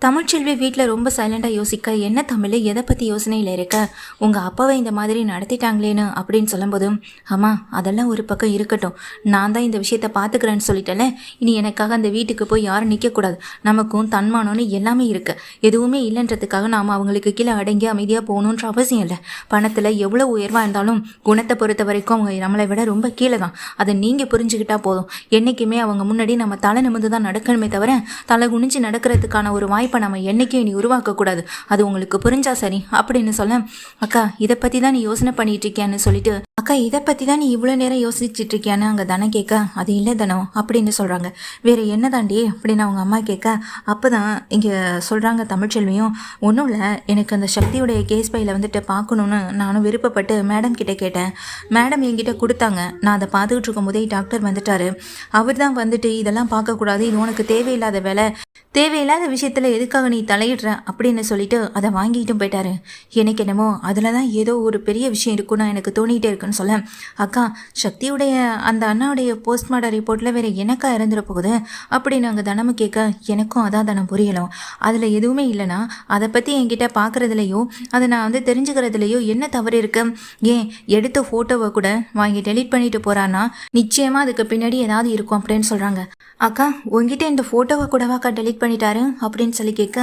தமிழ்ச்செல்வி வீட்டில் ரொம்ப சைலண்டாக யோசிக்க, என்ன தமிழ் எதை பற்றி யோசனையில் இருக்க, உங்கள் அப்பாவை இந்த மாதிரி நடத்திட்டாங்களேன்னு அப்படின்னு சொல்லும்போதும், அம்மா அதெல்லாம் ஒரு பக்கம் இருக்கட்டும், நான் தான் இந்த விஷயத்த பார்த்துக்கிறேன்னு சொல்லிட்டேன்ல, இனி எனக்காக அந்த வீட்டுக்கு போய் யாரும் நிற்கக்கூடாது. நமக்கும் தன்மானம்னு எல்லாமே இருக்குது. எதுவுமே இல்லைன்றதுக்காக நாம் அவங்களுக்கு கீழே அடங்கி அமைதியாக போகணுன்ற அவசியம் இல்லை. பணத்தில் எவ்வளோ உயர்வாக இருந்தாலும் குணத்தை பொறுத்த வரைக்கும் அவங்க நம்மளை விட ரொம்ப கீழே தான். அதை நீங்கள் புரிஞ்சுக்கிட்டா போதும். என்றைக்குமே அவங்க முன்னாடி நம்ம தலை நிமிர்ந்து தான் நடக்கணுமே தவிர தலை குனிஞ்சு நடக்கிறதுக்கான ஒரு வாய்ப்பு நம்ம என்னைக்கும் இனி உருவாக்கக்கூடாது. அது உங்களுக்கு புரிஞ்சா சரி அப்படின்னு சொல்ல, அக்கா இதை பற்றி தான் நீ யோசனை பண்ணிட்டு இருக்கியான்னு சொல்லிட்டு, அக்கா இதை பற்றி தான் நீ இவ்வளோ நேரம் யோசிச்சுட்டு இருக்கியான்னு அங்கே தனம் கேட்க, அது இல்லை தனம் அப்படின்னு சொல்கிறாங்க. வேறு என்ன தாண்டி அப்படின்னு அவங்க அம்மா கேட்க, அப்போ தான் இங்கே சொல்கிறாங்க தமிழ்ச்செல்வியும், ஒன்றும் இல்லை, எனக்கு அந்த சக்தியுடைய கேஸ் பையில் வந்துட்டு பார்க்கணுன்னு நானும் விருப்பப்பட்டு மேடம் கிட்டே கேட்டேன். மேடம் என்கிட்ட கொடுத்தாங்க. நான் அதை பார்த்துக்கிட்டு இருக்கும் போதே டாக்டர் வந்துட்டார். அவர் தான் வந்துட்டு இதெல்லாம் பார்க்கக்கூடாது, இது உனக்கு தேவையில்லாத வேலை, தேவையில்லாத விஷயத்தில் எதுக்காக நீ தலையிடுற அப்படின்னு சொல்லிட்டு அதை வாங்கிட்டும் போயிட்டாரு. எனக்கு என்னமோ அதில் தான் ஏதோ ஒரு பெரிய விஷயம் இருக்குன்னு எனக்கு தோணிகிட்டே இருக்குன்னு சொல்ல, அக்கா சக்தியுடைய அந்த அண்ணாவுடைய போஸ்ட்மார்ட்டம் ரிப்போர்ட்டில் வேறு எனக்கா இறந்துட போகுது அப்படின்னு அங்கே தனமும் கேட்க, எனக்கும் அதான் தனம் புரியலும். அதில் எதுவுமே இல்லைனா அதை பற்றி என்கிட்ட பார்க்குறதுலையோ அதை நான் வந்து தெரிஞ்சுக்கிறதுலையோ என்ன தவறு இருக்கு? ஏன் எடுத்த ஃபோட்டோவை கூட வாங்கி டெலீட் பண்ணிட்டு போகிறான்னா நிச்சயமாக அதுக்கு பின்னாடி ஏதாவது இருக்கும் அப்படின்னு சொல்கிறாங்க. அக்கா உங்ககிட்ட இந்த ஃபோட்டோவை கூடவாக்கா டெலீட் பண்ணிட்டாரு அப்படின்னு சொல்லி கேட்க,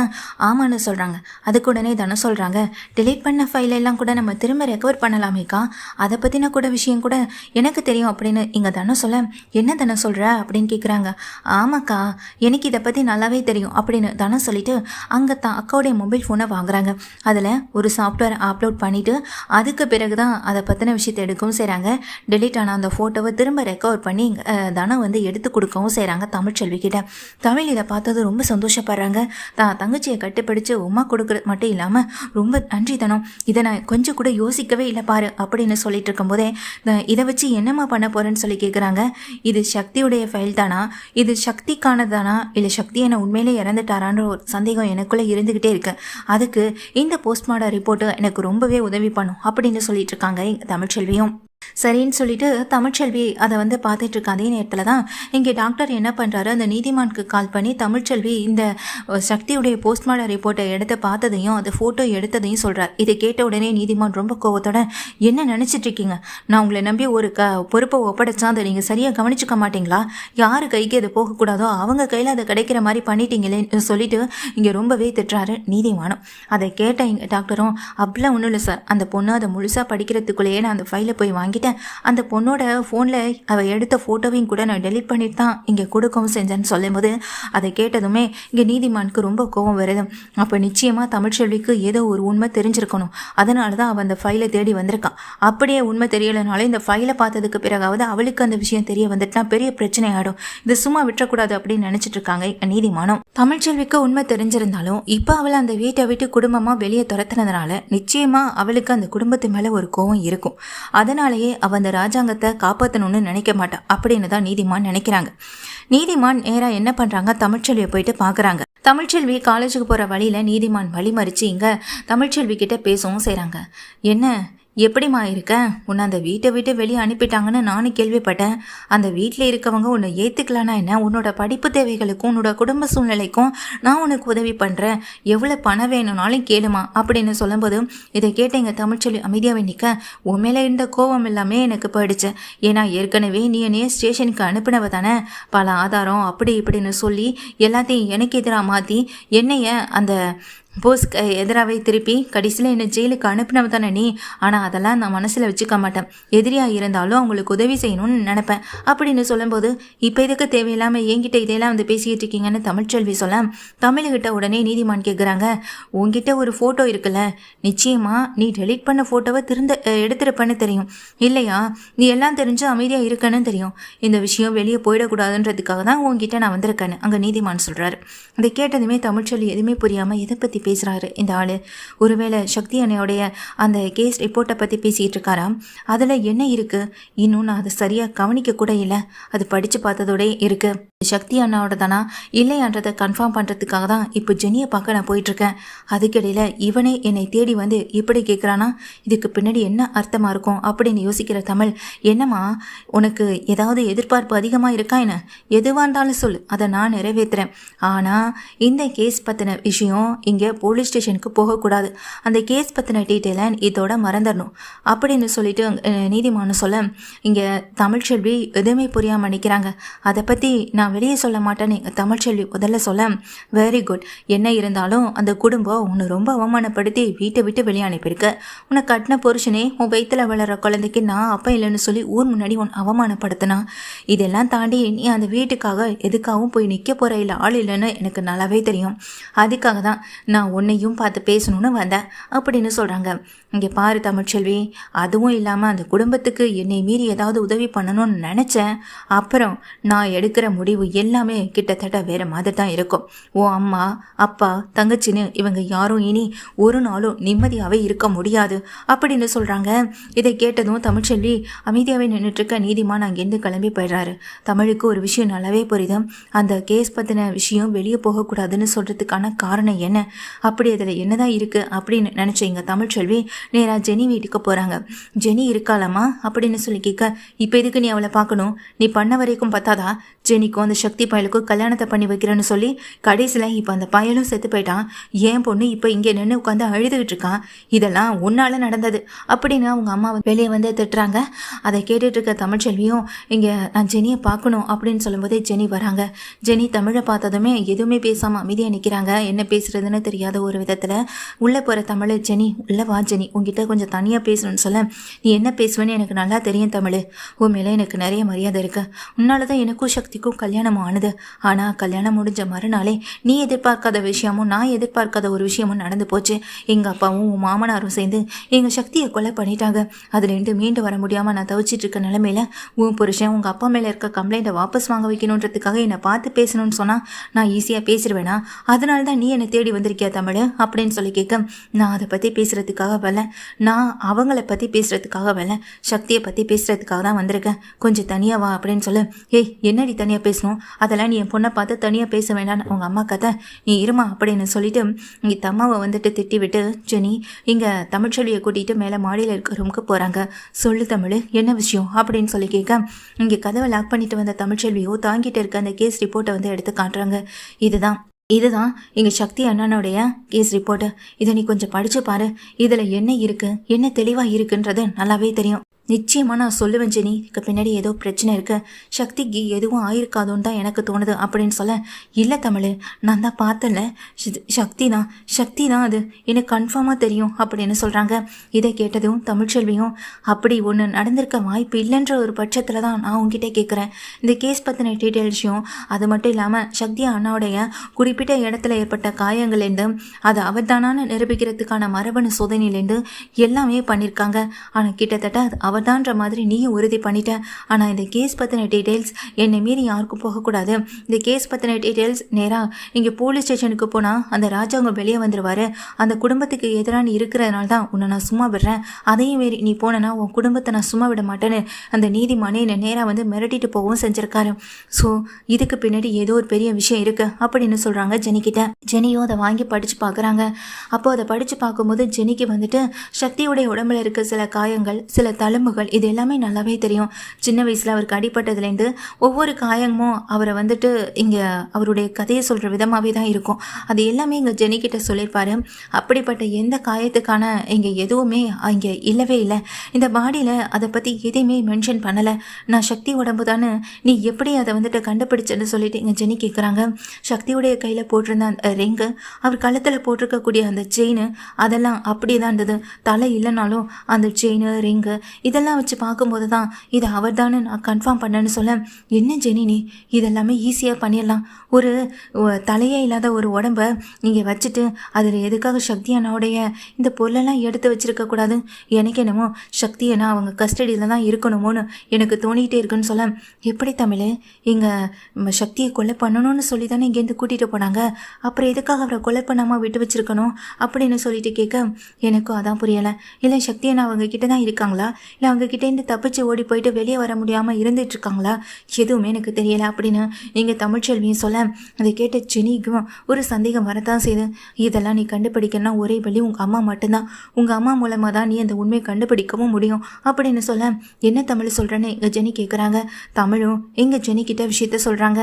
ஆமான்னு சொல்கிறாங்க. அதுக்கு உடனே தானே சொல்கிறாங்க, டெலீட் பண்ண ஃபைல் எல்லாம் கூட நம்ம திரும்ப ரெக்கவர் பண்ணலாமேக்கா, அதை பற்றின கூட விஷயம் கூட எனக்கு தெரியும் அப்படின்னு இங்கே தானே சொல்ல, என்ன தானே சொல்கிற அப்படின்னு கேட்குறாங்க. ஆமாக்கா எனக்கு இதை பற்றி நல்லாவே தெரியும் அப்படின்னு தானே சொல்லிட்டு அங்கே தான் அக்காவுடைய மொபைல் ஃபோனை வாங்குறாங்க. அதில் ஒரு சாஃப்ட்வேர் அப்லோட் பண்ணிவிட்டு அதுக்கு பிறகு தான் அதை பற்றின விஷயத்தை எடுக்கவும் செய்கிறாங்க. டெலீட் ஆன அந்த ஃபோட்டோவை திரும்ப ரெக்கவர் பண்ணி தனம் வந்து எடுத்து கொடுக்கவும் செய்கிறாங்க தமிழ்ச்செல்வி கிட்ட. தமிழ் இதை பார்த்தது ரொம்ப சந்தோஷப்படுறாங்க. தான் தங்கச்சியை கட்டுப்பிடிச்சு உமா கொடுக்குறது மட்டும் இல்லாமல் ரொம்ப நன்றி தனம், இதை நான் கொஞ்சம் கூட யோசிக்கவே இல்லை பாரு அப்படின்னு சொல்லிட்டு இருக்கும்போதே, இதை வச்சு என்னம்மா பண்ண போகிறேன்னு சொல்லி கேட்குறாங்க. இது சக்தியுடைய ஃபைல் தானா, இது சக்திக்கானதானா, இல்லை சக்தி என்ன உண்மையிலே இறந்துட்டாரான்ற ஒரு சந்தேகம் எனக்குள்ளே இருந்துக்கிட்டே இருக்கு. அதுக்கு இந்த போஸ்ட்மார்ட்டம் ரிப்போர்ட்டு எனக்கு ரொம்பவே உதவி பண்ணும் அப்படின்னு சொல்லிட்டு இருக்காங்க தமிழ்ச்செல்வியும். சரின்னு சொல்லிட்டு தமிழ்ச்செல்வி அதை வந்து பார்த்துட்டு இருக்க அதே நேரத்தில் தான் இங்கே டாக்டர் என்ன பண்ணுறாரு, அந்த நீதிமானுக்கு கால் பண்ணி தமிழ்ச்செல்வி இந்த சக்தியுடைய போஸ்ட்மார்ட்டம் ரிப்போர்ட்டை எடுத்து பார்த்ததையும் அது ஃபோட்டோ எடுத்ததையும் சொல்கிறார். இதை கேட்ட உடனே நீதிமான் ரொம்ப கோவத்தோட, என்ன நினச்சிட்டு இருக்கீங்க, நான் உங்களை நம்பி ஒரு பொறுப்பை ஒப்படைச்சா அதை நீங்கள் சரியாக கவனிச்சுக்க மாட்டிங்களா, யார் கைக்கு அது போகக்கூடாதோ அவங்க கையில் அதை கிடைக்கிற மாதிரி பண்ணிட்டீங்களே சொல்லிட்டு இங்கே ரொம்பவே திட்டுறாரு நீதிமானம். அதை கேட்ட இங்கே டாக்டரும், அப்படிலாம் ஒன்றும் இல்லை சார், அந்த பொண்ணு அதை முழுசாக படிக்கிறதுக்குள்ளேயே நான் அந்த ஃபைலை போய் வாங்கிட்டேன், அந்த பொண்ணோட ஃபோனில் அவள் எடுத்த ஃபோட்டோவையும் கூட நான் டெலீட் பண்ணிட்டு தான் இங்கே கொடுக்கவும் செஞ்சேன்னு சொல்லும்போது, அதை கேட்டதுமே இங்கே நீதிமானுக்கு ரொம்ப கோபம் வருது. அப்போ நிச்சயமாக தமிழ்ச்செல்விக்கு ஏதோ ஒரு உண்மை தெரிஞ்சிருக்கணும், அதனால தான் அவள் அந்த ஃபைலை தேடி வந்திருக்கான். அப்படியே உண்மை தெரியலைனாலும் இந்த ஃபைலை பார்த்ததுக்கு பிறகாவது அவளுக்கு அந்த விஷயம் தெரிய வந்துட்டுனா பெரிய பிரச்சனை ஆகிடும், இது சும்மா விட்டுறக்கூடாது அப்படின்னு நினச்சிட்டு இருக்காங்க நீதிமானம். தமிழ்ச்செல்விக்கு உண்மை தெரிஞ்சிருந்தாலும் இப்போ அவளை அந்த வீட்டை விட்டு குடும்பமாக வெளியே துரத்துனதுனால நிச்சயமாக அவளுக்கு அந்த குடும்பத்து மேலே ஒரு கோபம் இருக்கும். அதனாலேயே அவ அந்த ராஜாங்கத்தை காப்பாற்றணும்னு நினைக்க மாட்டான் அப்படின்னு தான் நீதிமான் நினைக்கிறாங்க. நீதிமான் நேராக என்ன பண்ணுறாங்க, தமிழ்ச்செல்வியை போயிட்டு பார்க்குறாங்க. தமிழ்ச்செல்வி காலேஜுக்கு போகிற வழியில் நீதிமான் வழிமறித்து இங்கே தமிழ்ச்செல்வி கிட்டே பேசவும் செய்கிறாங்க. என்ன எப்படிமா இருக்க, உன்னை அந்த வீட்டை விட்டு வெளியே அனுப்பிட்டாங்கன்னு நானும் கேள்விப்பட்டேன். அந்த வீட்டில் இருக்கவங்க உன்னை ஏற்றுக்கலான்னா என்ன, உன்னோட படிப்பு தேவைகளுக்கும் உன்னோட குடும்ப சூழ்நிலைக்கும் நான் உனக்கு உதவி பண்ணுறேன், எவ்வளோ பணம் வேணும்னாலும் கேளுமா அப்படின்னு சொல்லும்போது, இதை கேட்ட எங்கள் தமிழ்ச்செல்வி அமைதியாகவே நிற்க, உன் மேலே இருந்த கோபம் எல்லாமே எனக்கு போயிடுச்சு. ஏன்னா ஏற்கனவே நீ என்னைய ஸ்டேஷனுக்கு அனுப்பினவ தானே, பல ஆதாரம் அப்படி இப்படின்னு சொல்லி எல்லாத்தையும் எனக்கு எதிராக மாற்றி என்னைய அந்த போஸ்ட் எதிராகவே திருப்பி கடைசியில் என்னை ஜெயிலுக்கு அனுப்பினவ தானே நீ. ஆனால் அதெல்லாம் நான் மனசில் வச்சுக்க மாட்டேன், எதிரியாக இருந்தாலும் அவங்களுக்கு உதவி செய்யணும்னு நினைப்பேன் அப்படின்னு சொல்லும்போது, இப்போ இதுக்கு தேவையில்லாமல் என்கிட்ட இதையெல்லாம் வந்து பேசிக்கிட்டு இருக்கீங்கன்னு தமிழ்ச்செல்வி சொல்ல, தமிழ்கிட்ட உடனே நீதிமான் கேட்குறாங்க, உங்ககிட்ட ஒரு ஃபோட்டோ இருக்குல்ல, நிச்சயமாக நீ டெலீட் பண்ண ஃபோட்டோவை எடுத்துருப்பேன்னு தெரியும் இல்லையா, நீ எல்லாம் தெரிஞ்சு அமைதியாக இருக்கன்னு தெரியும், இந்த விஷயம் வெளியே போயிடக்கூடாதுன்றதுக்காக தான் உங்ககிட்ட நான் வந்திருக்கேன்னு அங்கே நீதிமான் சொல்கிறாரு. அதை கேட்டதுமே தமிழ்ச்செல்வி எதுவுமே புரியாமல் எதை பற்றி பேசுகிறாரு இந்த ஆள், ஒருவேளை சக்தி அண்ணையோடைய அந்த கேஸ் ரிப்போர்ட்டை பற்றி பேசிகிட்டு இருக்காராம், அதில் என்ன இருக்குது, இன்னும் நான் அதை சரியாக கவனிக்க கூட இல்லை, அது படித்து பார்த்ததோடே இருக்குது. சக்தி அண்ணாவோட தானா இல்லையான்றதை கன்ஃபார்ம் பண்ணுறதுக்காக தான் இப்போ ஜெனியை பார்க்க நான் போயிட்டுருக்கேன். அதுக்கிடையில் இவனே என்னை தேடி வந்து இப்படி கேட்குறானா, இதுக்கு பின்னாடி என்ன அர்த்தமாக இருக்கும் அப்படின்னு யோசிக்கிற தமிழ், என்னம்மா உனக்கு ஏதாவது எதிர்பார்ப்பு அதிகமாக இருக்கா என்ன? எதுவாக இருந்தாலும் சொல்லு, அதை நான் நிறைவேற்றுறேன். ஆனால் இந்த கேஸ் பற்றின விஷயம் இங்கே போலீஸ் ஸ்டேஷனுக்கு போகக்கூடாது. அந்த கேஸ் பற்றின டீட்டெயிலை இதோட மறந்துடணும் அப்படின்னு சொல்லிட்டு நீதிமானம் சொல்ல, இங்கே தமிழ்ச்செல்வி எதுவுமே புரியாமல் நிற்கிறாங்க. அதை பற்றி நான் வெளியே சொல்ல மாட்டேன்னு தமிழ்ச்செல்வி முதல்ல சொல்ல, வெரி குட், என்ன இருந்தாலும் அந்த குடும்பம் உன்னை ரொம்ப அவமானப்படுத்தி வீட்டை விட்டு வெளியே அனுப்பியிருக்க. உன்னை கட்டின புருஷனே உன் வயிற்றுல வளர குழந்தைக்கு நான் அப்பா இல்லைன்னு சொல்லி ஊர் முன்னாடி உன் அவமானப்படுத்தினா. இதெல்லாம் தாண்டி நீ அந்த வீட்டுக்காக எதுக்காகவும் போய் நிற்க போகிற இல்லை ஆள் இல்லைன்னு எனக்கு நல்லாவே தெரியும். அதுக்காக தான் நான் உன்னையும் பார்த்து பேசணும்னு வந்தேன் அப்படின்னு சொல்கிறாங்க. இங்கே பாரு தமிழ்ச்செல்வி, அதுவும் இல்லாமல் அந்த குடும்பத்துக்கு என்னை மீறி ஏதாவது உதவி பண்ணணும்னு நினச்சேன். அப்புறம் நான் எடுக்கிற முடிவு எல்லாமே கிட்டத்தட்ட வேறு மாதிரி தான் இருக்கும். ஓ அம்மா அப்பா தங்கச்சின்னு இவங்க யாரும் இனி ஒரு நாளும் நிம்மதியாகவே இருக்க முடியாது அப்படின்னு சொல்கிறாங்க. இதை கேட்டதும் தமிழ்ச்செல்வி அமைதியாகவே நின்றுட்டுருக்க நீதிமான் அங்கேருந்து கிளம்பி போயிடுறாரு. தமிழுக்கு ஒரு விஷயம் நல்லாவே புரியுது. அந்த கேஸ் பற்றின விஷயம் வெளியே போகக்கூடாதுன்னு சொல்கிறதுக்கான காரணம் என்ன, அப்படி அதில் என்னதான் இருக்குது அப்படின்னு நினச்சிங்க தமிழ்ச்செல்வி நேராக ஜெனி வீட்டுக்கு போகிறாங்க. ஜெனி இருக்காளாமா அப்படின்னு சொல்லி கேட்க, இப்போ எதுக்கு நீ அவளை பார்க்கணும், நீ பண்ண வரைக்கும் பார்த்தாதா ஜெனிக்கும் அந்த சக்தி பயலுக்கும் கல்யாணத்தை பண்ணி வைக்கிறேன்னு சொல்லி கடைசியில் இப்போ அந்த பயலும் செத்து போயிட்டான். ஏன் பொண்ணு இப்போ இங்கே நின்று உட்காந்து அழுதுகிட்டு இருக்கான். இதெல்லாம் உன்னால நடந்தது அப்படின்னு அவங்க அம்மா வெளியே வந்து திட்டுறாங்க. அதை கேட்டுட்டு இருக்க தமிழ்ச்செல்வியும் இங்கே நான் ஜெனியை பார்க்கணும் அப்படின்னு சொல்லும்போதே ஜெனி வராங்க. ஜெனி தமிழை பார்த்ததுமே எதுவுமே பேசாமல் அமைதியாக நிற்கிறாங்க. என்ன பேசுறதுன்னு தெரியாத ஒரு விதத்தில் உள்ளே போகிற தமிழ், ஜெனி உள்ளே வா ஜெனி, உங்ககிட்ட கொஞ்சம் தனியாக பேசணும்னு சொல்ல, நீ என்ன பேசுவேன்னு எனக்கு நல்லா தெரியும் தமிழ், உன் மேலே எனக்கு நிறைய மரியாதை இருக்கு. உன்னால தான் எனக்கும் சக்திக்கும் கல்யாணமும் ஆனது. ஆனால் கல்யாணம் முடிஞ்ச மறுநாளே நீ எதிர்பார்க்காத விஷயமும் நான் எதிர்பார்க்காத ஒரு விஷயமும் நடந்து போச்சு. எங்கள் அப்பாவும் உன் மாமனாரும் சேர்ந்து எங்கள் சக்தியை கொலை பண்ணிட்டாங்க. அதுலேருந்து மீண்டு வர முடியாமல் நான் தவிச்சிட்டு இருக்க நிலமையில உன் புருஷன் உங்கள் அப்பா மேலே இருக்க கம்ப்ளைண்ட்டை வாபஸ் வாங்க வைக்கணுன்றதுக்காக என்னை பார்த்து பேசணும்னு சொன்னால் நான் ஈஸியாக பேசிடுவேனா? அதனால தான் நீ என்னை தேடி வந்திருக்கியா தமிழ் அப்படின்னு சொல்லி கேட்க, நான் அதை பற்றி பேசுகிறதுக்காக வரல, நான் அவங்கள பற்றி பேசுகிறதுக்காக வரல, சக்தியை பற்றி பேசுகிறதுக்காக தான் வந்திருக்கேன். கொஞ்சம் தனியாக வா அப்படின்னு சொல்லு. ஏய் என்னடி தனியாக பேசணும், அதெல்லாம் நீ என் பொண்ணை பார்த்து தனியாக பேச வேண்டாம்னு அவங்க அம்மா கதை, நீ இருமா அப்படின்னு சொல்லிட்டு இங்கே தம்மாவை வந்துட்டு திட்டி விட்டு ஜெனி இங்கே தமிழ்ச்செல்வியை கூட்டிகிட்டு மேலே மாடியில் இருக்க ரூமுக்கு போகிறாங்க. சொல்லு தமிழ் என்ன விஷயம் அப்படின்னு சொல்லி கேட்க, இங்கே கதவை லாக் பண்ணிட்டு வந்த தமிழ்ச்செல்வியோ தாங்கிட்டு இருக்க அந்த கேஸ் ரிப்போர்ட்டை வந்து எடுத்து காட்டுறாங்க. இதுதான் எங்கள் சக்தி அண்ணனுடைய கேஸ் ரிப்போர்ட்டு. இதை நீ கொஞ்சம் படித்து பாரு, இதில் என்ன இருக்குது என்ன தெளிவாக இருக்குன்றது நல்லாவே தெரியும். நிச்சயமாக நான் சொல்லுவேன் ஜெனி, இதுக்கு பின்னாடி ஏதோ பிரச்சனை இருக்கு, சக்திக்கு எதுவும் ஆயிருக்காதோன்னு தான் எனக்கு தோணுது அப்படின்னு சொல்ல, இல்லை தமிழ் நான் தான் பார்த்தல, சக்தி தான் அது எனக்கு கன்ஃபார்மாக தெரியும் அப்படின்னு சொல்கிறாங்க. இதை கேட்டதும் தமிழ்ச்செல்வியும் அப்படி ஒன்று நடந்திருக்க வாய்ப்பு இல்லைன்ற ஒரு பட்சத்தில் தான் நான் உங்ககிட்ட கேட்குறேன். இந்த கேஸ் பற்றின டீட்டெயில்ஸையும் அது மட்டும் இல்லாமல் சக்தி அண்ணாவுடைய குறிப்பிட்ட இடத்துல ஏற்பட்ட காயங்கள்லேருந்து அது அவர் தானான்னு நிரூபிக்கிறதுக்கான மரபணு சோதனையிலேருந்து எல்லாமே பண்ணியிருக்காங்க. ஆனால் கிட்டத்தட்ட அவர் தான்ற மாதிரி நீயும் உறுதி பண்ணிட்ட. ஆனால் இந்த கேஸ் பற்றின டீட்டெயில்ஸ் என்னை மீறி யாருக்கும் போகக்கூடாது. இந்த கேஸ் பற்றின டீட்டெயில்ஸ் நேராக இங்கே போலீஸ் ஸ்டேஷனுக்கு போனால் அந்த ராஜா அவங்க வெளியே வந்துடுவார். அந்த குடும்பத்துக்கு எதிராக நீ இருக்கிறதுனால தான் உன்னை நான் சும்மா விடுறேன், அதையும் மீறி நீ போனேன்னா உன் குடும்பத்தை நான் சும்மா விட மாட்டேன்னு அந்த நீதிமானே என்னை நேராக வந்து மிரட்டிட்டு போகவும் செஞ்சுருக்காரு. ஸோ இதுக்கு பின்னாடி ஏதோ ஒரு பெரிய விஷயம் இருக்குது அப்படின்னு சொல்கிறாங்க ஜெனிக்கிட்ட. ஜெனியும் அதை வாங்கி படித்து பார்க்குறாங்க. அப்போது அதை படித்து பார்க்கும்போது ஜெனிக்கு வந்துட்டு சக்தியுடைய உடம்புல இருக்க சில காயங்கள், சில தழும்புகள், இது எல்லாமே நல்லாவே தெரியும். சின்ன வயசில் அவருக்கு அடிப்பட்டதுலேருந்து ஒவ்வொரு காயமும் அவரை வந்துட்டு இங்கே அவருடைய கதையை சொல்கிற விதமாகவே தான் இருக்கும். அது எல்லாமே இங்கே ஜெனிக்கிட்ட சொல்லியிருப்பாரு. அப்படிப்பட்ட எந்த காயத்துக்கான இங்கே எதுவுமே இங்கே இல்லவே இல்லை. இந்த பாடியில் அதை பற்றி எதையுமே மென்ஷன் பண்ணலை. நான் சக்தி உடம்பு தானே, நீ எப்படி அதை வந்துட்டு கண்டுபிடிச்சேன்னு சொல்லிட்டு இங்கே ஜெனி கேட்குறாங்க. சக்தியுடைய கையில் போட்டிருந்த அந்த ரிங்கு, அவர் கழுத்தில் போட்டிருக்கக்கூடிய அந்த செயின், அதெல்லாம் அப்படி தான் இருந்தது. தலை இல்லைனாலும் அந்த செயின் ரிங்கு இதெல்லாம் வச்சு பார்க்கும்போது தான் இது அவர் தானே நான் கன்ஃபார்ம் பண்ணேன்னு சொல்ல, என்ன ஜெனி நீ இதெல்லாமே ஈஸியாக பண்ணிடலாம். ஒரு தலையே இல்லாத ஒரு உடம்பை நீங்கள் வச்சுட்டு அதில் எதுக்காக சக்தி அண்ணாவுடைய இந்த பொருளெல்லாம் எடுத்து வச்சுருக்கக்கூடாது? எனக்கு என்னமோ சக்தி அண்ணா அவங்க கஸ்டடியில் தான் இருக்கணுமோன்னு எனக்கு தோணிகிட்டே இருக்குன்னு சொல்ல, எப்படி தமிழ் இங்கே சக்தியை கொலை பண்ணணும்னு சொல்லி தானே இங்கேருந்து கூட்டிகிட்டு போனாங்க, அப்புறம் எதுக்காக அவரை கொலை பண்ணாமல் விட்டு வச்சுருக்கணும் அப்படின்னு சொல்லிட்டு கேட்க, எனக்கும் அதான் புரியலை. இல்லை சக்தி அண்ணா அவங்க கிட்ட தான் இருக்காங்களா, இல்லை அவங்கக்கிட்டேருந்து தப்பிச்சு ஓடி போயிட்டு வெளியே வர முடியாமல் இருந்துட்டு இருக்காங்களா, எதுவுமே எனக்கு தெரியலை அப்படின்னு இங்கே தமிழ்ச்செல்வியும் சொல்ல, அதை கேட்ட ஜெனிக்கும் ஒரு சந்தேகம் வரத்தான் செய்யுது. இதெல்லாம் நீ கண்டுபிடிக்கணும்னா ஒரே வழி உங்கள் அம்மா மட்டும்தான். உங்கள் அம்மா மூலமாக தான் நீ அந்த உண்மையை கண்டுபிடிக்கவும் முடியும் அப்படின்னு சொல்ல, என்ன தமிழ் சொல்கிறேன்னு எங்கள் ஜெனி கேட்குறாங்க. தமிழும் எங்கள் ஜெனி கிட்ட விஷயத்த சொல்கிறாங்க.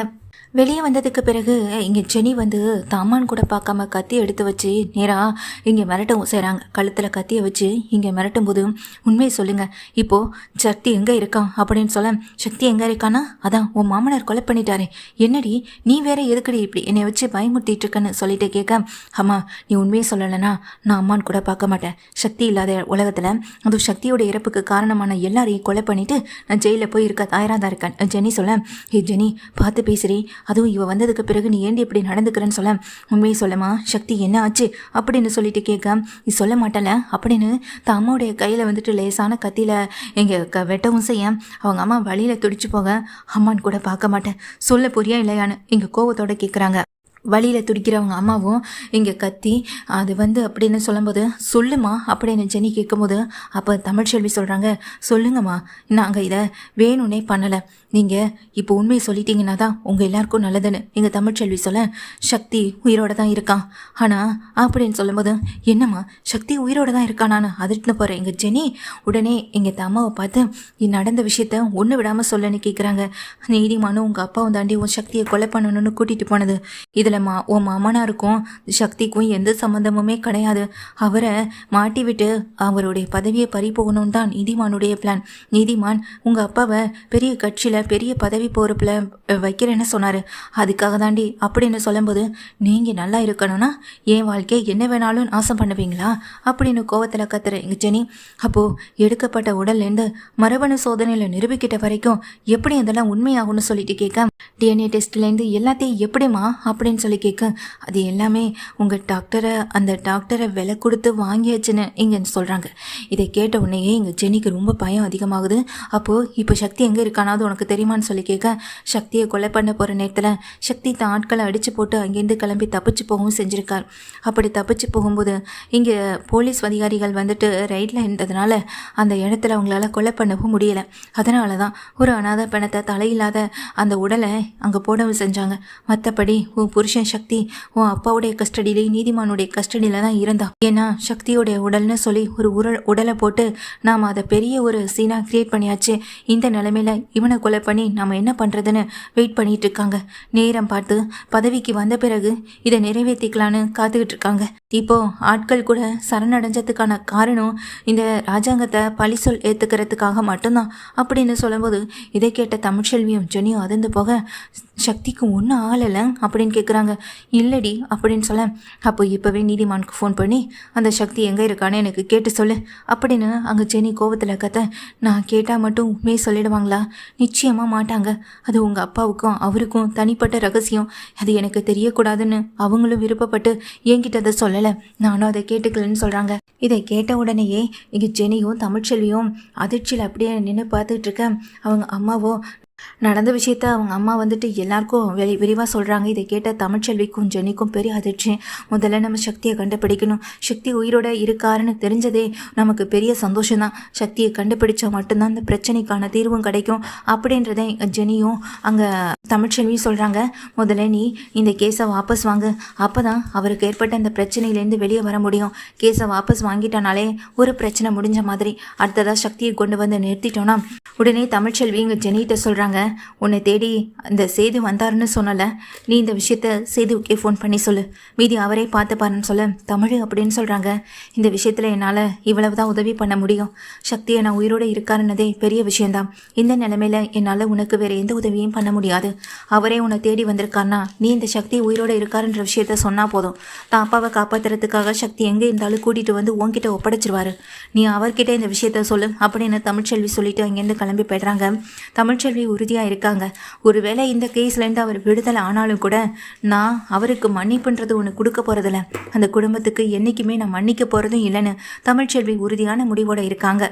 வெளியே வந்ததுக்கு பிறகு இங்கே ஜெனி வந்து தாமான் கூட பார்க்காம கத்தி எடுத்து வச்சு நேராக இங்கே மிரட்டவும் செய்கிறாங்க. கழுத்தில் கத்தியை வச்சு இங்கே மிரட்டும் போது, உண்மையை சொல்லுங்கள், இப்போது சக்தி எங்கே இருக்கான் அப்படின்னு சொல்ல, சக்தி எங்கே இருக்கானா, அதான் உன் மாமனார் கொலை பண்ணிட்டாரே, என்னடி நீ வேற எதுக்கடி இப்படி என்னை வச்சு பயமுறுத்திட்டு இருக்கன்னு சொல்லிட்டு கேட்க, அம்மா நீ உண்மையை சொல்லலைன்னா நான் அம்மான் கூட பார்க்க மாட்டேன். சக்தி இல்லாத உலகத்தில் அதுவும் சக்தியோட இறப்புக்கு காரணமான எல்லாரையும் கொலை பண்ணிவிட்டு நான் ஜெயிலில் போய் இருக்க தயாராக தான் இருக்கேன் ஜெனி சொல்ல, ஏ ஜெனி பார்த்து பேசுகிறீ, அதுவும் இவ வந்ததுக்கு பிறகு நீ ஏண்டி இப்படி நடந்துக்கிறேன்னு சொல்ல, உண்மையை சொல்லமா சக்தி என்ன ஆச்சு அப்படின்னு சொல்லிட்டு கேட்க, நீ சொல்ல மாட்டல அப்படின்னு அம்மாவுடைய கையில் வந்துட்டு லேசான கத்தியில் எங்கள் வெட்டவும் செய்ய, அவங்க அம்மா வழியில் துடிச்சு போக, அம்மான்னு கூட பார்க்க மாட்டேன் சொல்ல புரியா இல்லையான்னு எங்கள் கோவத்தோட கேட்குறாங்க. வழியில் துடிக்கிறவங்க அம்மாவும் இங்கே கத்தி அது வந்து அப்படின்னு சொல்லும்போது, சொல்லுமா அப்படின்னு ஜெனி கேட்கும்போது, அப்போ தமிழ்ச்செல்வி சொல்கிறாங்க, சொல்லுங்கம்மா, நாங்கள் இதை வேணும்னே பண்ணலை, நீங்கள் இப்போ உண்மையை சொல்லிட்டீங்கன்னா தான் உங்கள் எல்லாருக்கும் நல்லதுன்னு எங்கள் தமிழ்ச்செல்வி சொல்ல, சக்தி உயிரோட தான் இருக்கான் ஆனால் அப்படின்னு சொல்லும்போது, என்னம்மா சக்தி உயிரோட தான் இருக்கானான்னு அதிர்ந்து போகிறேன் எங்கள் ஜெனி. உடனே எங்கள் அம்மாவை பார்த்து நடந்த விஷயத்த ஒன்று விடாமல் சொல்லன்னு கேட்குறாங்க. நீதிமானும் உங்கள் அப்பாவும் தாண்டி உன் சக்தியை கொலை பண்ணணும்னு கூட்டிகிட்டு போனது, இதில் உன் மாமனாருக்கும் சக்திக்கும் எந்த சம்மந்தமுமே கிடையாது. அவரை மாட்டி விட்டு அவருடைய பதவியை பறி போகணும்னு தான் நீதிமானுடைய பிளான். நீதிமான் உங்கள் அப்பாவை பெரிய கட்சியில் பெரிய பதவி பொறுப்பில் வைக்கிறேன்னு சொன்னார், அதுக்காக தாண்டி அப்படின்னு சொல்லும்போது, நீங்கள் நல்லா இருக்கணும்னா என் வாழ்க்கையை என்ன வேணாலும் நாசம் பண்ணுவீங்களா அப்படின்னு கோவத்தில் கத்துற எங்கள் ஜெனி. அப்போது எடுக்கப்பட்ட உடல்லேருந்து மரபணு சோதனையில் நிரூபிக்கிட்ட வரைக்கும் எப்படி அதெல்லாம் உண்மையாகும்னு சொல்லிட்டு கேட்க, டிஎன்ஏ டெஸ்ட்லேருந்து எல்லாத்தையும் எப்படிமா அப்படின்னு சொல்லி கேட்க, அது எல்லாமே உங்கள் அந்த டாக்டரை விலை கொடுத்து வாங்கியாச்சுன்னு இங்கே சொல்கிறாங்க. இதை கேட்ட உடனேயே எங்கள் ஜெனிக்கு ரொம்ப பயம் அதிகமாகுது. அப்போது இப்போ சக்தி எங்கே இருக்கானாவது உனக்கு தெரியுமான்னு சொல்லி கேட்க, சக்தியை கொலை பண்ண போகிற நேரத்தில் சக்தி தான் ஆட்களை அடித்து போட்டு அங்கேருந்து கிளம்பி தப்பிச்சு போகவும் செஞ்சுருக்கார். அப்படி தப்பிச்சு போகும்போது இங்கே போலீஸ் அதிகாரிகள் வந்துட்டு ரைட்டில் இருந்ததுனால அந்த இடத்துல அவங்களால கொலை பண்ணவும் முடியலை. அதனால தான் ஒரு அநாத பணத்தை தலையில்லாத அந்த உடலை அங்கே போடவும் செஞ்சாங்க. மற்றபடி உன் புருஷன் சக்தி உன் அப்பாவுடைய கஸ்டடியிலே நீதிமானுடைய கஸ்டடியில் தான் இருந்தா. ஏன்னா சக்தியோடைய உடல்னு சொல்லி ஒரு உடலை போட்டு நாம் அதை பெரிய ஒரு சீனாக கிரியேட் பண்ணியாச்சு. இந்த நிலைமையில இவனை கொலை பண்ணி நம்ம என்ன பண்ணுறதுன்னு வெயிட் பண்ணிட்டு இருக்காங்க. நேரம் பார்த்து பதவிக்கு வந்த பிறகு இதை நிறைவேற்றிக்கலான்னு காத்துக்கிட்டு இருக்காங்க. இப்போ ஆட்கள் கூட சரணடைஞ்சதுக்கான காரணம் இந்த ராஜாங்கத்தை பழி சொல் ஏற்றுக்கிறதுக்காக மட்டும்தான் அப்படின்னு சொல்லும்போது, இதை கேட்ட தமிழ்ச்செல்வியும் ஜெனியும் அதிர்ந்து போக, சக்திக்கு ஒன்றும் ஆளலை அப்படின்னு கேட்குறாங்க. இல்லடி அப்படின்னு சொல்ல, அப்போ இப்போவே நீதிமானுக்கு ஃபோன் பண்ணி அந்த சக்தி எங்கே இருக்கான்னு எனக்கு கேட்டு சொல்லு அப்படின்னு அங்கே ஜெனி கோவத்தில் கத்த, நான் கேட்டால் மட்டும் உண்மையை சொல்லிடுவாங்களா? நிச்சயமாக மாட்டாங்க. அது உங்கள் அப்பாவுக்கும் அவருக்கும் தனிப்பட்ட ரகசியம், அது எனக்கு தெரியக்கூடாதுன்னு அவங்களும் விருப்பப்பட்டு என்கிட்ட அதை சொல்லலை, நானும் அதை கேட்டுக்கலன்னு சொல்கிறாங்க. இதை கேட்ட உடனேயே இங்கே ஜெனியும் தமிழ்ச்செல்வியும் அதிர்ச்சியில் அப்படியே நின்று பார்த்துட்டு இருக்க, அவங்க அம்மாவோ நடந்த விஷயத்த அவங்க அம்மா வந்துட்டு எல்லாருக்கும் விரிவாக சொல்கிறாங்க. இதை கேட்ட தமிழ்ச்செல்விக்கும் ஜெனிக்கும் பெரிய அதிர்ச்சி. முதல்ல நம்ம சக்தியை கண்டுபிடிக்கணும், சக்தி உயிரோட இருக்காருன்னு தெரிஞ்சதே நமக்கு பெரிய சந்தோஷம்தான். சக்தியை கண்டுபிடிச்சா மட்டும்தான் இந்த பிரச்சனைக்கான தீர்வும் கிடைக்கும் அப்படின்றத ஜெனியும் அங்கே தமிழ்ச்செல்வியும் சொல்கிறாங்க. முதல்ல நீ இந்த கேஸை வாபஸ் வாங்கு, அப்போ தான் அவருக்கு ஏற்பட்ட இந்த பிரச்சனையிலேருந்து வெளியே வர முடியும். கேஸை வாபஸ் வாங்கிட்டனாலே ஒரு பிரச்சனை முடிஞ்ச மாதிரி. அடுத்ததாக சக்தியை கொண்டு வந்து நிறுத்திட்டோன்னா உடனே தமிழ்ச்செல்வி இங்கே ஜெனிகிட்ட சொல்கிறாங்க, உன்னை தேடி இந்த சேது வந்தாருன்னு சொன்னல, நீ இந்த விஷயத்த சேதுவுக்கே ஃபோன் பண்ணி சொல்லு, மீதி அவரே பார்த்துப்பாருன்னு சொல்ல, தமிழ் அப்படின்னு சொல்கிறாங்க. இந்த விஷயத்தில் என்னால் இவ்வளவு தான் உதவி பண்ண முடியும். சக்தியை நான் உயிரோடு இருக்காருன்னதே பெரிய விஷயந்தான். இந்த நிலைமையில் என்னால் உனக்கு வேறு எந்த உதவியும் பண்ண முடியாது. அவரே உன்னை தேடி வந்திருக்காருனா நீ இந்த சக்தி உயிரோடு இருக்காருன்ற விஷயத்த சொன்னால் போதும். தான் அப்பாவை காப்பாற்றுறதுக்காக சக்தி எங்கே இருந்தாலும் கூட்டிகிட்டு வந்து உன்கிட்ட ஒப்படைச்சிருவாரு. நீ அவர்கிட்ட இந்த விஷயத்த சொல்லு அப்படின்னு தமிழ்ச்செல்வி சொல்லிட்டு அங்கேருந்து கிளம்பி போய்ட்றாங்க. தமிழ்ச்செல்வி உறுதியாக இருக்காங்க. ஒருவேளை இந்த கேஸ்லேருந்து அவர் விடுதலை ஆனாலும் கூட நான் அவருக்கு மன்னிப்புன்றது ஒன்று கொடுக்க போகிறதில்ல, அந்த குடும்பத்துக்கு என்றைக்குமே நான் மன்னிக்க போகிறதும் இல்லைன்னு தமிழ்ச்செல்வி உறுதியான முடிவோடு இருக்காங்க.